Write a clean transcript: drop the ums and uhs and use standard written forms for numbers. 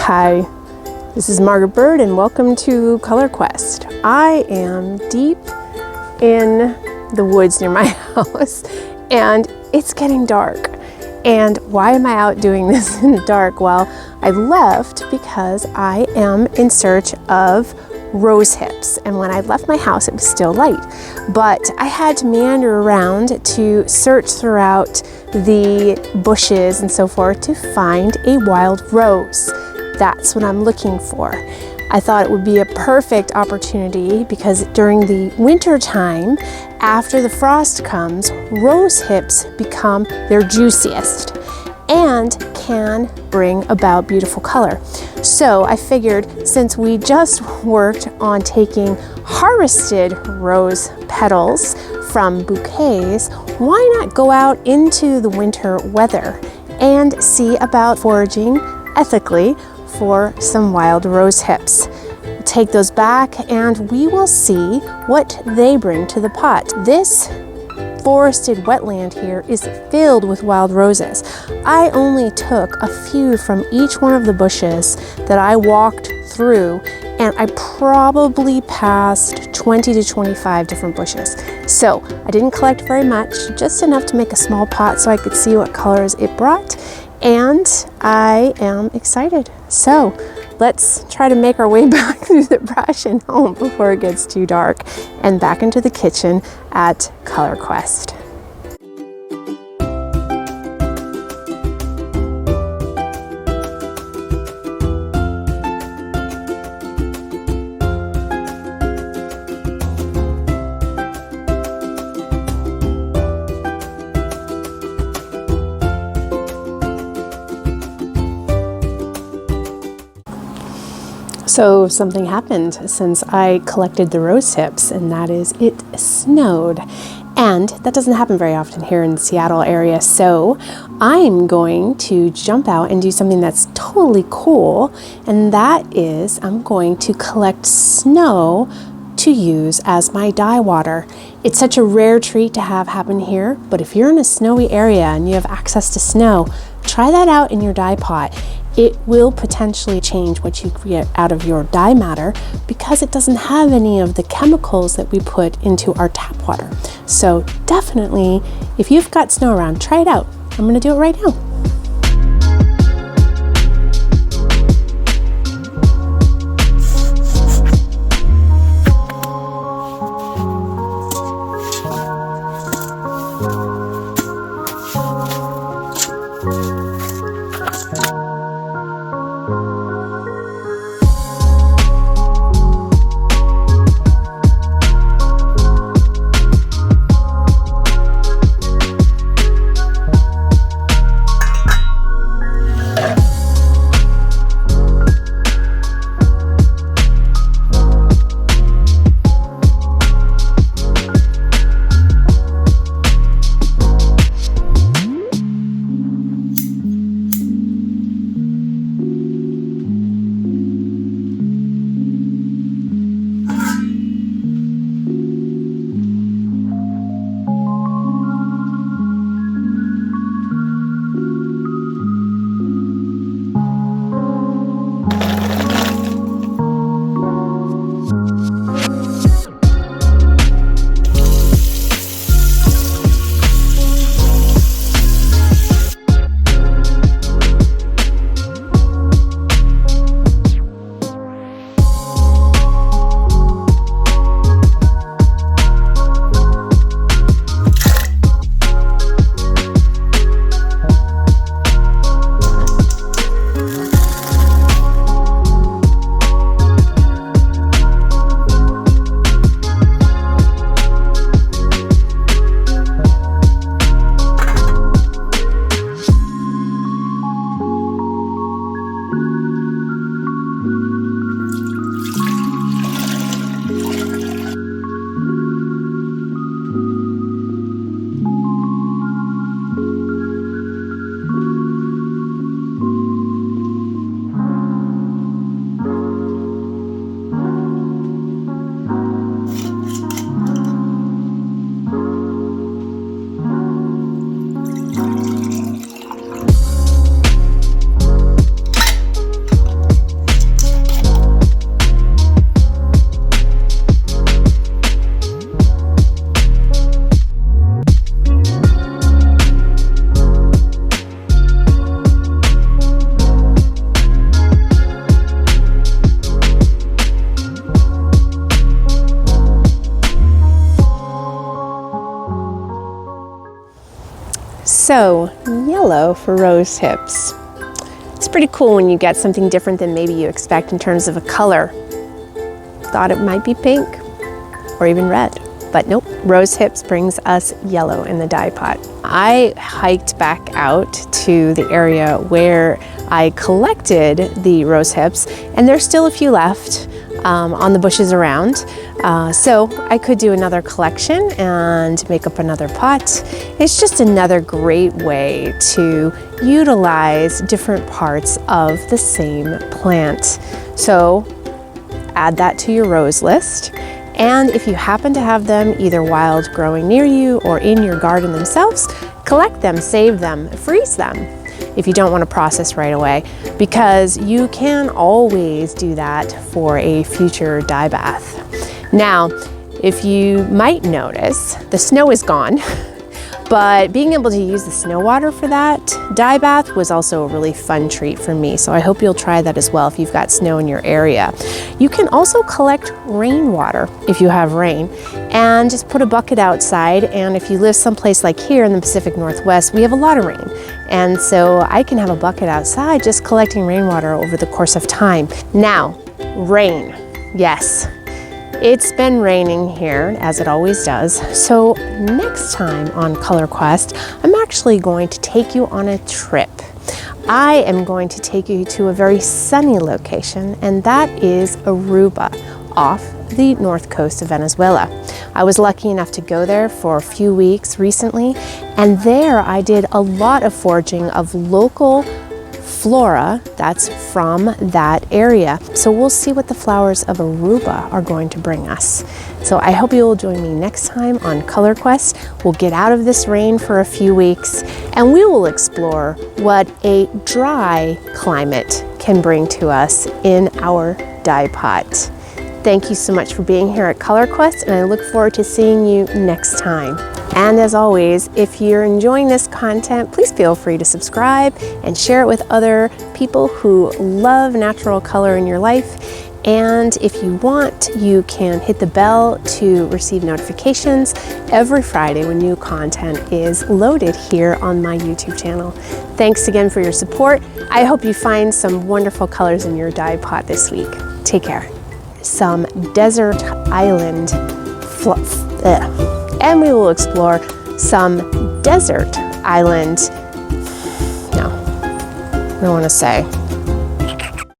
Hi, this is Margaret Byrd and welcome to Color Quest. I am deep in the woods near my house and it's getting dark. And why am I out doing this in the dark? Well, I left because I am in search of rose hips, and when I left my house it was still light, but I had to meander around to search throughout the bushes and so forth to find a wild rose. That's what I'm looking for. I thought it would be a perfect opportunity because during the winter time, after the frost comes, rose hips become their juiciest and can bring about beautiful color. So I figured, since we just worked on taking harvested rose petals from bouquets, why not go out into the winter weather and see about foraging ethically for some wild rose hips. We'll take those back and we will see what they bring to the pot. This forested wetland here is filled with wild roses. I only took a few from each one of the bushes that I walked through, and I probably passed 20 to 25 different bushes. So I didn't collect very much, just enough to make a small pot so I could see what colors it brought, and I am excited. So let's try to make our way back through the brush and home before it gets too dark, and back into the kitchen at Color Quest. So something happened since I collected the rose hips, and that is it snowed. And that doesn't happen very often here in the Seattle area. So I'm going to jump out and do something that's totally cool. And that is I'm going to collect snow to use as my dye water. It's such a rare treat to have happen here, but if you're in a snowy area and you have access to snow, try that out in your dye pot. It will potentially change what you get out of your dye matter because it doesn't have any of the chemicals that we put into our tap water. So definitely, if you've got snow around, try it out. I'm gonna do it right now. So, yellow for rose hips. It's pretty cool when you get something different than maybe you expect in terms of a color. Thought it might be pink or even red, but nope, rose hips brings us yellow in the dye pot. I hiked back out to the area where I collected the rose hips, and there's still a few left on the bushes around. So I could do another collection and make up another pot. It's just another great way to utilize different parts of the same plant. So add that to your rose list. And if you happen to have them either wild growing near you or in your garden themselves, collect them, save them, freeze them if you don't want to process right away, because you can always do that for a future dye bath. Now, if you might notice, the snow is gone, but being able to use the snow water for that dye bath was also a really fun treat for me. So I hope you'll try that as well if you've got snow in your area. You can also collect rainwater if you have rain, and just put a bucket outside. And if you live someplace like here in the Pacific Northwest, we have a lot of rain. And so I can have a bucket outside just collecting rainwater over the course of time. Now, rain. Yes. It's been raining here, as it always does. So next time on Color Quest, I'm actually going to take you on a trip. I am going to take you to a very sunny location, and that is Aruba, off the north coast of Venezuela. I was lucky enough to go there for a few weeks recently, and there I did a lot of foraging of local flora that's from that area. So we'll see what the flowers of Aruba are going to bring us. So I hope you will join me next time on Color Quest. We'll get out of this rain for a few weeks, and we will explore what a dry climate can bring to us in our dye pot. Thank you so much for being here at Color Quest, and I look forward to seeing you next time. And as always, if you're enjoying this content, please feel free to subscribe and share it with other people who love natural color in your life. And if you want, you can hit the bell to receive notifications every Friday when new content is loaded here on my YouTube channel. Thanks again for your support. I hope you find some wonderful colors in your dye pot this week. Take care. Some desert island and we will explore some desert island, no, I don't want to say.